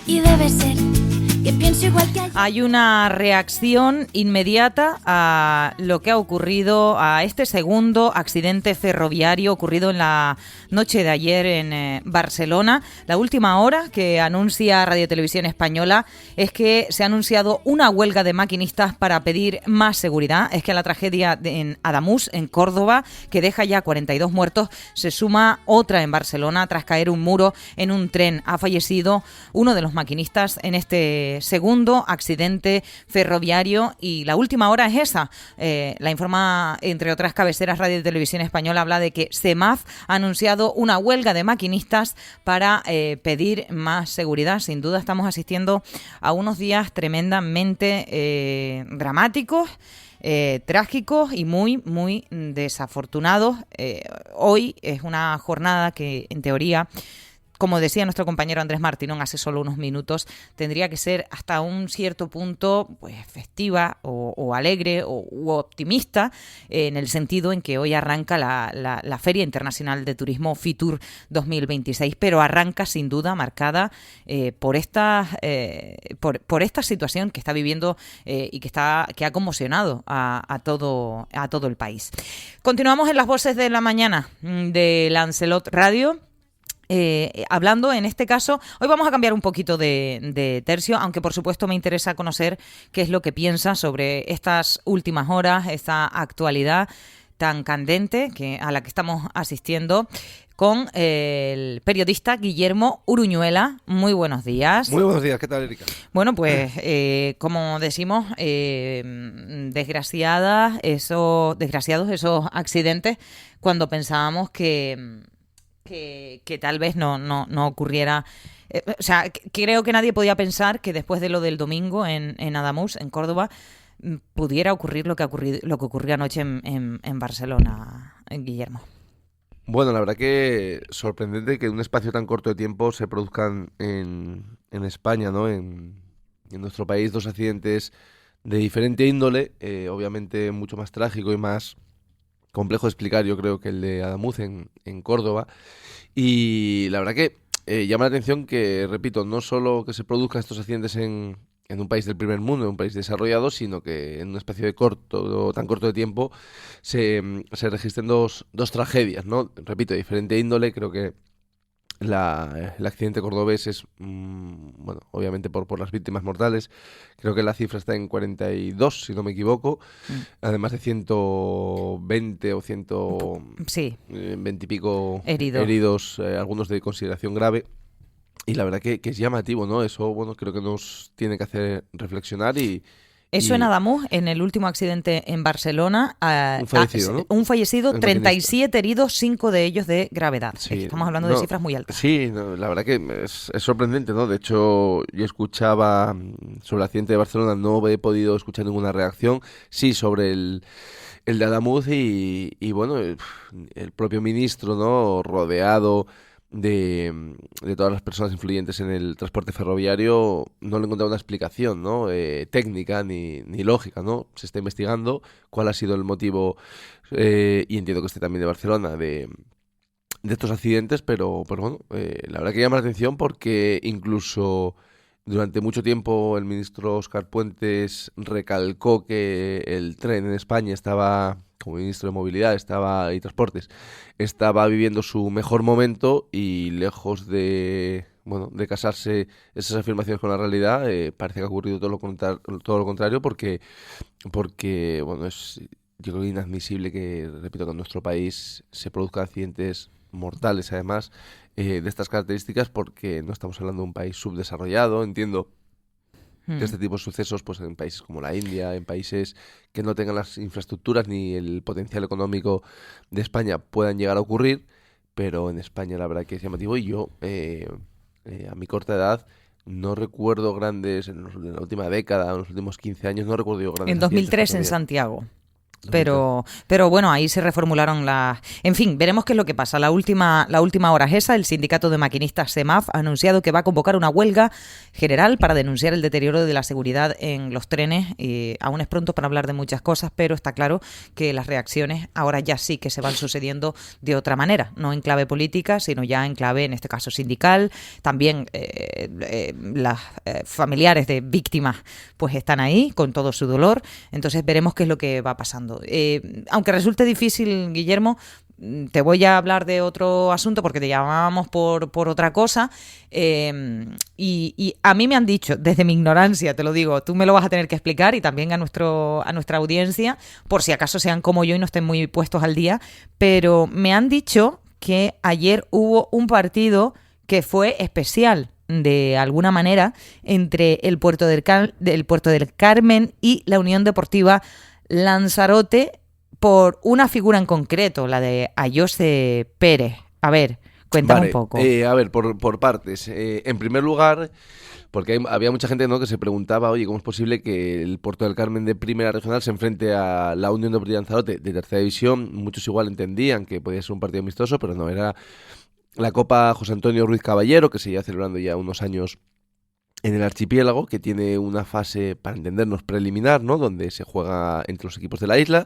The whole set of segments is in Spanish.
Y debe ser que pienso igual que ayer. Hay una reacción inmediata a lo que ha ocurrido, a este segundo accidente ferroviario ocurrido en la noche de ayer en Barcelona. La última hora que anuncia Radio Televisión Española es que se ha anunciado una huelga de maquinistas para pedir más seguridad. Es que a la tragedia en Ademús, en Córdoba, que deja ya 42 muertos, se suma otra en Barcelona tras caer un muro en un tren. Ha fallecido uno de los maquinistas en este segundo accidente ferroviario y la última hora es esa. La informa, entre otras cabeceras, Radio y Televisión Española habla de que SEMAF ha anunciado una huelga de maquinistas para pedir más seguridad. Sin duda estamos asistiendo a unos días tremendamente dramáticos, trágicos y muy, muy desafortunados. Hoy es una jornada que, en teoría, como decía nuestro compañero Andrés Martínón hace solo unos minutos, tendría que ser hasta un cierto punto pues festiva o alegre u optimista, en el sentido en que hoy arranca la Feria Internacional de Turismo Fitur 2026, pero arranca sin duda marcada por esta situación que está viviendo y que ha conmocionado a todo el país. Continuamos en las voces de la mañana de Lancelot Radio. Hablando en este caso, hoy vamos a cambiar un poquito de tercio, aunque por supuesto me interesa conocer qué es lo que piensa sobre estas últimas horas, esta actualidad tan candente a la que estamos asistiendo, con el periodista Guillermo Uruñuela. Muy buenos días. Muy buenos días, ¿qué tal, Erika? Bueno, pues como decimos, desgraciados esos accidentes cuando pensábamos que tal vez no ocurriera. O sea, creo que nadie podía pensar que después de lo del domingo en Ademús, en Córdoba, pudiera ocurrir lo que ocurrió anoche en Barcelona, Guillermo. Bueno, la verdad que sorprendente que en un espacio tan corto de tiempo se produzcan en España, ¿no? En nuestro país, dos accidentes de diferente índole, obviamente mucho más trágico y más complejo de explicar, yo creo, que el de Ademús en Córdoba. Y la verdad que llama la atención que, repito, no solo que se produzcan estos accidentes en un país del primer mundo, en un país desarrollado, sino que en un espacio tan corto de tiempo se registren dos tragedias, ¿no? Repito, de diferente índole. Creo que el accidente cordobés es, bueno, obviamente por las víctimas mortales. Creo que la cifra está en 42, si no me equivoco. Además de 120 o 120 y pico heridos, algunos de consideración grave. Y la verdad que es llamativo, ¿no? Eso, bueno, creo que nos tiene que hacer reflexionar Eso en Ademús, en el último accidente en Barcelona, ¿no? un fallecido, 37 heridos, 5 de ellos de gravedad. Sí, estamos hablando de cifras muy altas. Sí, la verdad que es sorprendente, ¿no? De hecho, yo escuchaba sobre el accidente de Barcelona, no he podido escuchar ninguna reacción. Sí, sobre el de Ademús y bueno, el propio ministro, ¿no? Rodeado de todas las personas influyentes en el transporte ferroviario, no le he encontrado una explicación, ¿no? Técnica ni lógica, ¿no? Se está investigando cuál ha sido el motivo, y entiendo que también de Barcelona, de estos accidentes, pero bueno, la verdad que llama la atención porque incluso durante mucho tiempo el ministro Óscar Puentes recalcó que el tren en España estaba, como ministro de Movilidad y Transportes, estaba viviendo su mejor momento, y lejos de casarse esas afirmaciones con la realidad, parece que ha ocurrido todo lo contrario, porque bueno, es, yo creo, inadmisible que, repito, que en nuestro país se produzcan accidentes mortales, además, de estas características, porque no estamos hablando de un país subdesarrollado. Entiendo que este tipo de sucesos, pues en países como la India, en países que no tengan las infraestructuras ni el potencial económico de España, puedan llegar a ocurrir, pero en España la verdad que es llamativo. Y yo, a mi corta edad, no recuerdo grandes, en la última década, en los últimos 15 años, no recuerdo yo grandes. En 2003 en Santiago. Pero bueno, ahí se reformularon las... En fin, veremos qué es lo que pasa. La última hora es esa. El sindicato de maquinistas SEMAF ha anunciado que va a convocar una huelga general para denunciar el deterioro de la seguridad en los trenes. Aún es pronto para hablar de muchas cosas, pero está claro que las reacciones ahora ya sí que se van sucediendo de otra manera. No en clave política, sino ya en clave, en este caso, sindical. También las familiares de víctimas pues están ahí con todo su dolor. Entonces veremos qué es lo que va pasando. Aunque resulte difícil, Guillermo, te voy a hablar de otro asunto porque te llamábamos por otra cosa y a mí me han dicho, desde mi ignorancia, te lo digo, tú me lo vas a tener que explicar y también a nuestra audiencia, por si acaso sean como yo y no estén muy puestos al día, pero me han dicho que ayer hubo un partido que fue especial de alguna manera entre el Puerto del Carmen y la Unión Deportiva Lanzarote por una figura en concreto, la de Ayose Pérez. A ver, cuéntame un poco. A ver, por partes. En primer lugar, porque había mucha gente, ¿no?, que se preguntaba, oye, ¿cómo es posible que el Puerto del Carmen de Primera Regional se enfrente a la Unión Deportiva Lanzarote de Tercera División? Muchos igual entendían que podía ser un partido amistoso, pero no, era la Copa José Antonio Ruiz Caballero, que se lleva celebrando ya unos años en el archipiélago, que tiene una fase, para entendernos, preliminar, ¿no?, donde se juega entre los equipos de la isla,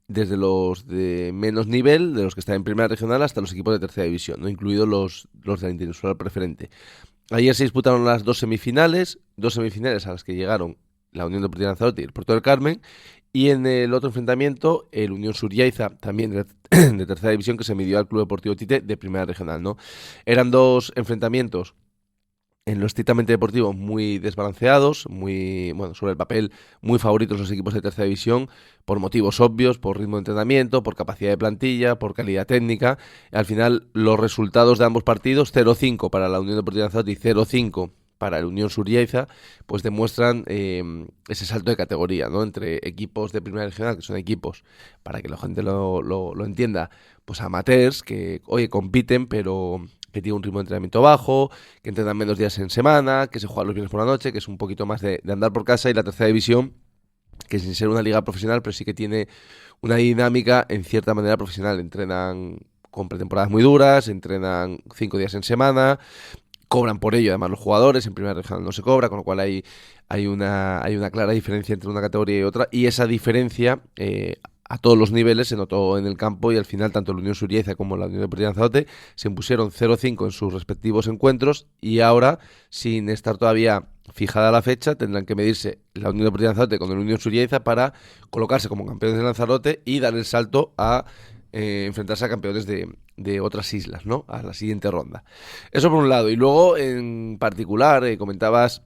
desde los de menos nivel, de los que están en Primera Regional, hasta los equipos de Tercera División, ¿no?, incluidos los de la Interinsular Preferente. Ayer se disputaron las dos semifinales a las que llegaron la Unión Deportiva Lanzarote y el Puerto del Carmen, y en el otro enfrentamiento, el Unión Suriaiza, también de Tercera División, que se midió al Club Deportivo Tite de Primera Regional, ¿no? Eran dos enfrentamientos en lo estrictamente deportivo muy desbalanceados, muy, bueno, sobre el papel muy favoritos los equipos de Tercera División, por motivos obvios, por ritmo de entrenamiento, por capacidad de plantilla, por calidad técnica. Al final, los resultados de ambos partidos, 0-5 para la Unión Deportiva Lanzarote y 0-5 para el Unión Suriaiza, pues demuestran ese salto de categoría, ¿no?, entre equipos de Primera Regional, que son equipos, para que la gente lo entienda, pues amateurs, que, oye, compiten, pero que tiene un ritmo de entrenamiento bajo, que entrenan menos días en semana, que se juegan los viernes por la noche, que es un poquito más de andar por casa, y la Tercera División, que sin ser una liga profesional, pero sí que tiene una dinámica en cierta manera profesional. Entrenan con pretemporadas muy duras, entrenan 5 días en semana, cobran por ello además los jugadores, en Primera Regional no se cobra, con lo cual hay una clara diferencia entre una categoría y otra, y esa diferencia a todos los niveles se notó en el campo, y al final tanto la Unión Suriaiza como la Unión Deportiva Lanzarote se impusieron 0-5 en sus respectivos encuentros, y ahora, sin estar todavía fijada la fecha, tendrán que medirse la Unión Deportiva Lanzarote con la Unión Suriaiza para colocarse como campeones de Lanzarote y dar el salto a enfrentarse a campeones de otras islas, ¿no?, a la siguiente ronda. Eso por un lado. Y luego, en particular, comentabas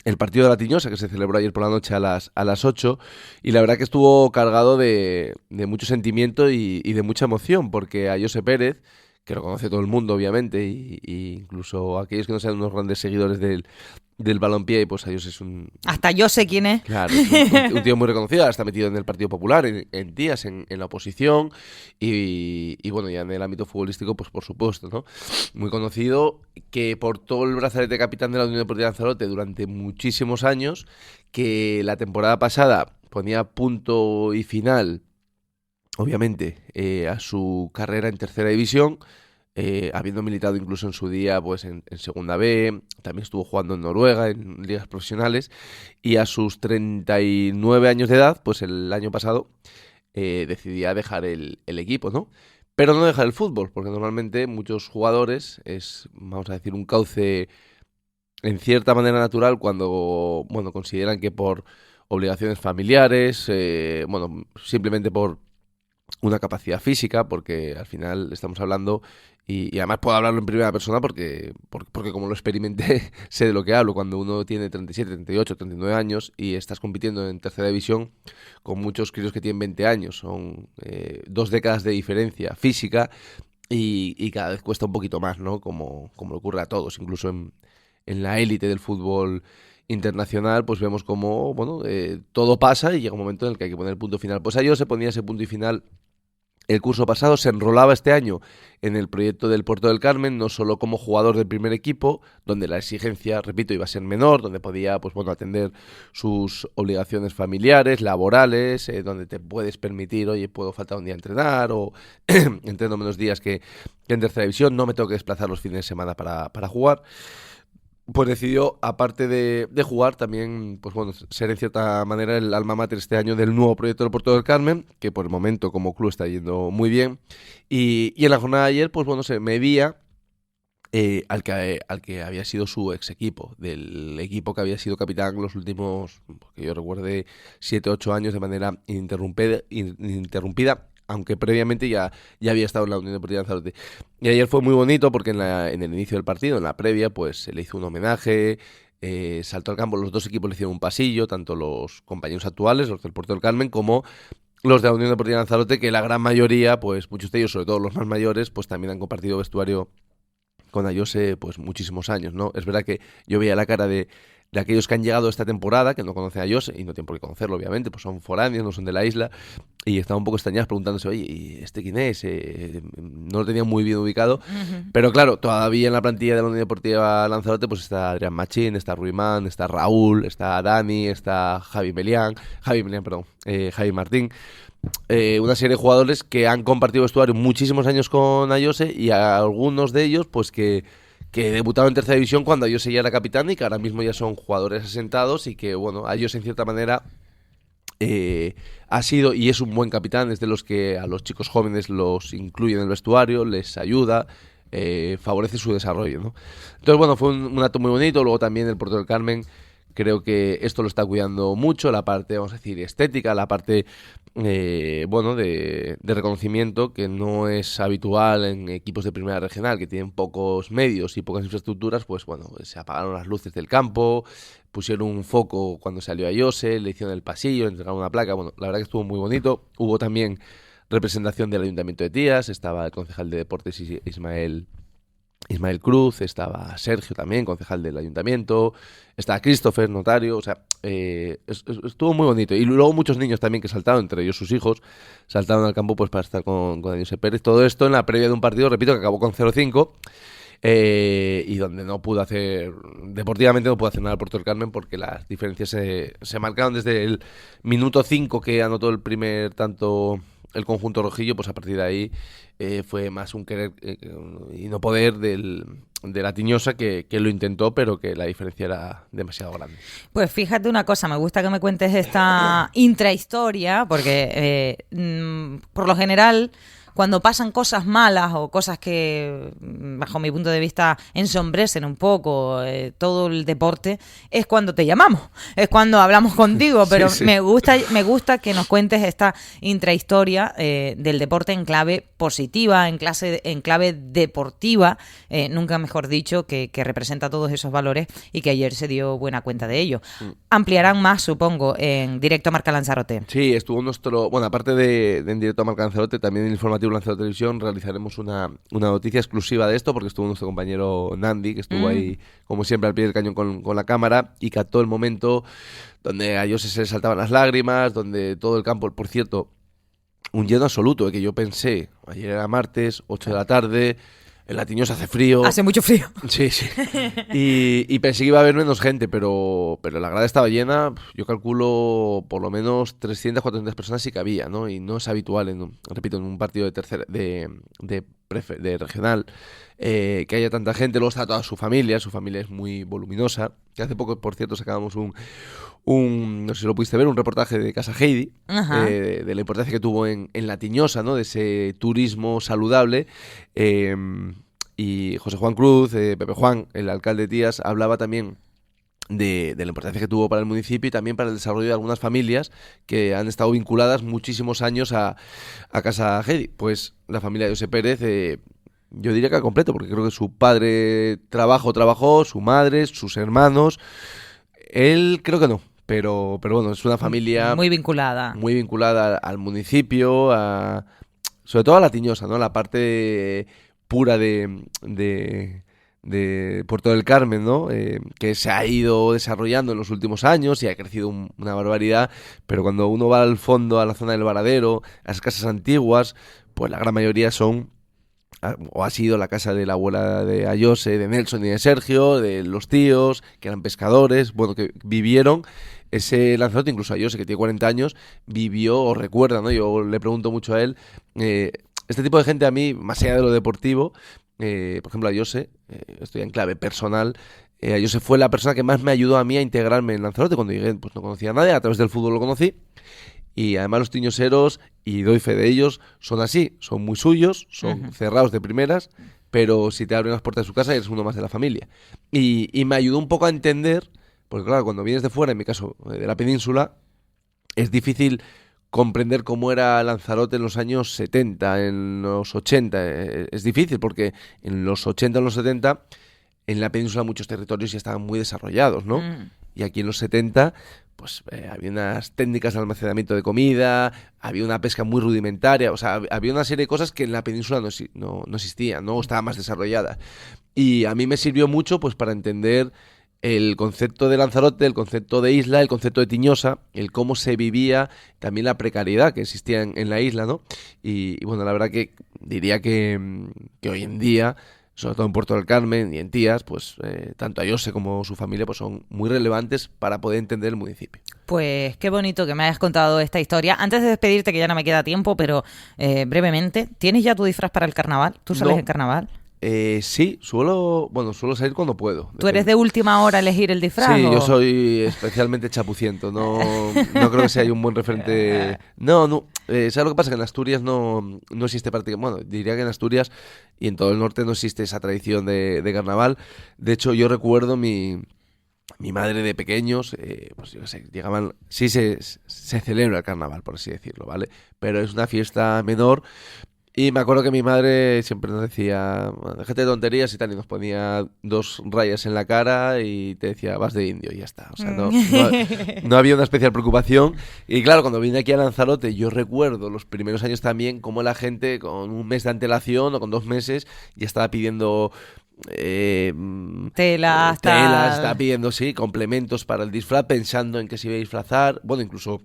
el partido de la Tiñosa, que se celebró ayer por la noche a las 8, y la verdad que estuvo cargado de mucho sentimiento y de mucha emoción, porque a José Pérez, que lo conoce todo el mundo, obviamente, y incluso aquellos que no sean unos grandes seguidores del balompié, pues a ellos es un... Hasta yo sé quién es. Claro, es un tío muy reconocido, está metido en el Partido Popular, en Tías, en la oposición, y bueno, ya en el ámbito futbolístico, pues por supuesto, ¿no? Muy conocido, que portó el brazalete de capitán de la Unión Deportiva Lanzarote durante muchísimos años, que la temporada pasada ponía punto y final, obviamente, a su carrera en Tercera División, habiendo militado incluso en su día pues en Segunda B, también estuvo jugando en Noruega, en ligas profesionales, y a sus 39 años de edad, pues el año pasado decidía dejar el equipo, ¿no? Pero no dejar el fútbol, porque normalmente muchos jugadores es, vamos a decir, un cauce en cierta manera natural cuando, bueno, consideran que por obligaciones familiares, bueno, simplemente por una capacidad física, porque al final estamos hablando, y además puedo hablarlo en primera persona porque como lo experimenté, sé de lo que hablo. Cuando uno tiene 37, 38, 39 años y estás compitiendo en Tercera División con muchos críos que tienen 20 años, son 2 décadas de diferencia física, y cada vez cuesta un poquito más, ¿no? Como le ocurre a todos, incluso en la élite del fútbol internacional, pues vemos como, bueno, todo pasa y llega un momento en el que hay que poner el punto final. Pues a ellos se ponía ese punto y final el curso pasado, se enrolaba este año en el proyecto del Puerto del Carmen, no solo como jugador del primer equipo, donde la exigencia, repito, iba a ser menor, donde podía pues bueno, atender sus obligaciones familiares, laborales, donde te puedes permitir, oye, puedo faltar un día a entrenar o entreno menos días que en tercera división, no me tengo que desplazar los fines de semana para jugar. Pues decidió, aparte de jugar, también, pues bueno, ser en cierta manera el alma mater este año del nuevo proyecto del Puerto del Carmen, que por el momento como club está yendo muy bien. Y en la jornada de ayer, pues bueno, se medía al que había sido su ex equipo, del equipo que había sido capitán los últimos, que yo recuerde, 7-8 años de manera ininterrumpida, aunque previamente ya había estado en la Unión Deportiva Lanzarote. Y ayer fue muy bonito porque en el inicio del partido, en la previa, pues se le hizo un homenaje, saltó al campo, los dos equipos le hicieron un pasillo, tanto los compañeros actuales, los del Puerto del Carmen, como los de la Unión Deportiva Lanzarote, que la gran mayoría, pues muchos de ellos, sobre todo los más mayores, pues también han compartido vestuario con Ayose pues muchísimos años, ¿no? Es verdad que yo veía la cara de aquellos que han llegado esta temporada, que no conocen a Ayose, y no tienen por qué conocerlo, obviamente, pues son foráneos, no son de la isla, y estaban un poco extrañados preguntándose, oye, ¿y este quién es? No lo tenían muy bien ubicado, pero claro, todavía en la plantilla de la Unión Deportiva Lanzarote pues está Adrián Machín, está Ruimán, está Raúl, está Dani, está Javi Martín, una serie de jugadores que han compartido vestuario muchísimos años con Ayose y algunos de ellos pues que debutaron en tercera división cuando Ayose ya era capitán y que ahora mismo ya son jugadores asentados y que, bueno, Ayose en cierta manera ha sido y es un buen capitán, es de los que a los chicos jóvenes los incluye en el vestuario, les ayuda, favorece su desarrollo, ¿no? Entonces, bueno, fue un acto muy bonito. Luego también el Puerto del Carmen, creo que esto lo está cuidando mucho, la parte, vamos a decir, estética, la parte, bueno, de reconocimiento, que no es habitual en equipos de primera regional, que tienen pocos medios y pocas infraestructuras. Pues bueno, se apagaron las luces del campo, pusieron un foco cuando salió Ayose, le hicieron el pasillo, le entregaron una placa. Bueno, la verdad que estuvo muy bonito. Hubo también representación del Ayuntamiento de Tías, estaba el concejal de Deportes Ismael Cruz, estaba Sergio también, concejal del ayuntamiento, estaba Christopher, notario, o sea, estuvo muy bonito. Y luego muchos niños también que saltaron, entre ellos sus hijos, saltaron al campo pues para estar con Ayose Pérez. Todo esto en la previa de un partido, repito, que acabó con 0-5, y donde no pudo hacer, deportivamente no pudo hacer nada el Puerto del Carmen porque las diferencias se marcaron desde el minuto 5 que anotó el primer tanto el conjunto rojillo. Pues a partir de ahí fue más un querer y no poder de la Tiñosa que lo intentó, pero que la diferencia era demasiado grande. Pues fíjate una cosa, me gusta que me cuentes esta intrahistoria, porque por lo general, cuando pasan cosas malas o cosas que, bajo mi punto de vista, ensombrecen un poco todo el deporte, es cuando te llamamos, es cuando hablamos contigo, pero sí. Me gusta que nos cuentes esta intrahistoria del deporte en clave positiva, en clave deportiva, nunca mejor dicho, que representa todos esos valores y que ayer se dio buena cuenta de ello. Ampliarán más, supongo, en directo a Marca Lanzarote. Sí, estuvo nuestro, bueno, aparte de en directo a Marca Lanzarote, también en informativo Lanzarote Televisión realizaremos una noticia exclusiva de esto, porque estuvo nuestro compañero Nandi, que estuvo ahí, como siempre, al pie del cañón con la cámara, y captó el momento donde a Ayose se le saltaban las lágrimas, donde todo el campo, por cierto, un lleno absoluto, que yo pensé, ayer era martes, 8 de la tarde, en la Tiñosa hace frío. Hace mucho frío. Sí. Y pensé que iba a haber menos gente, pero la grada estaba llena. Yo calculo por lo menos 300, 400 personas sí que había, ¿no? Y no es habitual, en un partido de regional, que haya tanta gente. Luego está toda su familia es muy voluminosa. Que hace poco, por cierto, sacábamos no sé si lo pudiste ver, un reportaje de Casa Heidi, de la importancia que tuvo en la Tiñosa, ¿no? De ese turismo saludable. Y José Juan Cruz, Pepe Juan, el alcalde de Tías, hablaba también de la importancia que tuvo para el municipio y también para el desarrollo de algunas familias que han estado vinculadas muchísimos años a Casa Heidi. Pues la familia de Ayose Pérez, yo diría que al completo, porque creo que su padre trabajó, su madre, sus hermanos. Él creo que no, pero bueno, es una familia muy vinculada al municipio, sobre todo a la Tiñosa, ¿no? La parte pura de Puerto del Carmen, ¿no? Que se ha ido desarrollando en los últimos años y ha crecido una barbaridad, pero cuando uno va al fondo, a la zona del Varadero, a las casas antiguas, pues la gran mayoría son o ha sido la casa de la abuela de Ayose, de Nelson y de Sergio, de los tíos, que eran pescadores, bueno, que vivieron ese Lanzarote. Incluso Ayose, que tiene 40 años, vivió o recuerda, ¿no? Yo le pregunto mucho a él, este tipo de gente a mí, más allá de lo deportivo, por ejemplo, Ayose, estoy en clave personal, Ayose fue la persona que más me ayudó a mí a integrarme en Lanzarote. Cuando llegué, pues no conocía a nadie, a través del fútbol lo conocí. Y además los tiñoseros, y doy fe de ellos, son así, son muy suyos, son cerrados de primeras, pero si te abren las puertas de su casa eres uno más de la familia. Y me ayudó un poco a entender, porque claro, cuando vienes de fuera, en mi caso de la península, es difícil comprender cómo era Lanzarote en los años 70, en los 80. Es difícil porque en los 80, en los 70, en la península muchos territorios ya estaban muy desarrollados, ¿no? Y aquí en los 70... pues había unas técnicas de almacenamiento de comida, había una pesca muy rudimentaria, o sea, había una serie de cosas que en la península no existían, ¿no? Estaban más desarrolladas. Y a mí me sirvió mucho pues para entender el concepto de Lanzarote, el concepto de isla, el concepto de Tiñosa, el cómo se vivía, también la precariedad que existía en la isla, ¿no? Y bueno, la verdad que diría que hoy en día, sobre todo en Puerto del Carmen y en Tías, pues tanto Ayose como su familia pues son muy relevantes para poder entender el municipio. Pues qué bonito que me hayas contado esta historia. Antes de despedirte, que ya no me queda tiempo, pero brevemente, ¿tienes ya tu disfraz para el carnaval? ¿Tú sales en carnaval? Sí, suelo salir cuando puedo. ¿Tú eres de última hora elegir el disfraz? Sí, ¿o? yo soy especialmente chapuciento, no creo que sea un buen referente. No, ¿sabes lo que pasa? Que en Asturias no existe prácticamente, bueno, diría que en Asturias y en todo el norte no existe esa tradición de carnaval. De hecho, yo recuerdo mi madre de pequeños, pues yo qué sé, llegaban, sí se celebra el carnaval, por así decirlo, ¿vale? Pero es una fiesta menor. Y me acuerdo que mi madre siempre nos decía, déjate de tonterías y tal, y nos ponía 2 rayas en la cara y te decía, vas de indio y ya está. O sea, no había una especial preocupación. Y claro, cuando vine aquí a Lanzarote, yo recuerdo los primeros años también cómo la gente con un mes de antelación o con 2 meses ya estaba pidiendo telas, estaba pidiendo, sí, complementos para el disfraz, pensando en que se iba a disfrazar. Bueno, incluso...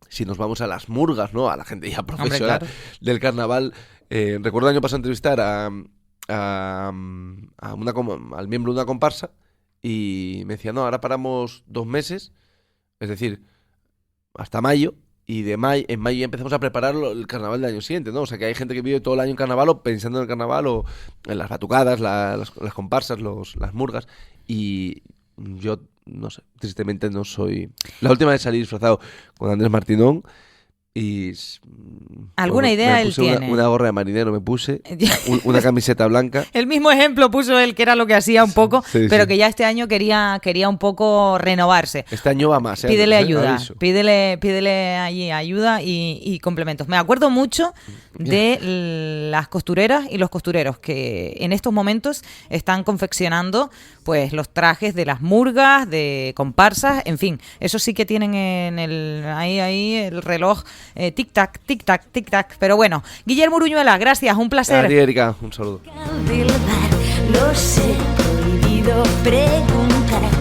si nos vamos a las murgas, ¿no? A la gente ya profesional. Hombre, claro. Del carnaval. Recuerdo el año pasado entrevistar al miembro de una comparsa y me decía, no, ahora paramos 2 meses, es decir, hasta mayo, y en mayo ya empezamos a preparar el carnaval del año siguiente, ¿no? O sea, que hay gente que vive todo el año en carnaval o pensando en el carnaval o en las batucadas, las comparsas, las murgas, y yo... no sé, tristemente no soy... La última vez salí disfrazado con Andrés Martinón y... ¿Alguna idea él tiene? Una gorra de marinero me puse, una camiseta blanca. El mismo ejemplo puso él, que era lo que hacía un poco, sí, pero sí. que ya este año quería un poco renovarse. Este año va más, Pídele ayuda, pídele allí ayuda y complementos. Me acuerdo mucho de las costureras y los costureros que en estos momentos están confeccionando pues los trajes de las murgas, de comparsas, en fin, eso sí que tienen en ahí el reloj tic-tac, tic-tac, tic-tac. Pero bueno, Guillermo Uruñuela, gracias, un placer. A ti, Erika, un saludo. Los he prohibido preguntar.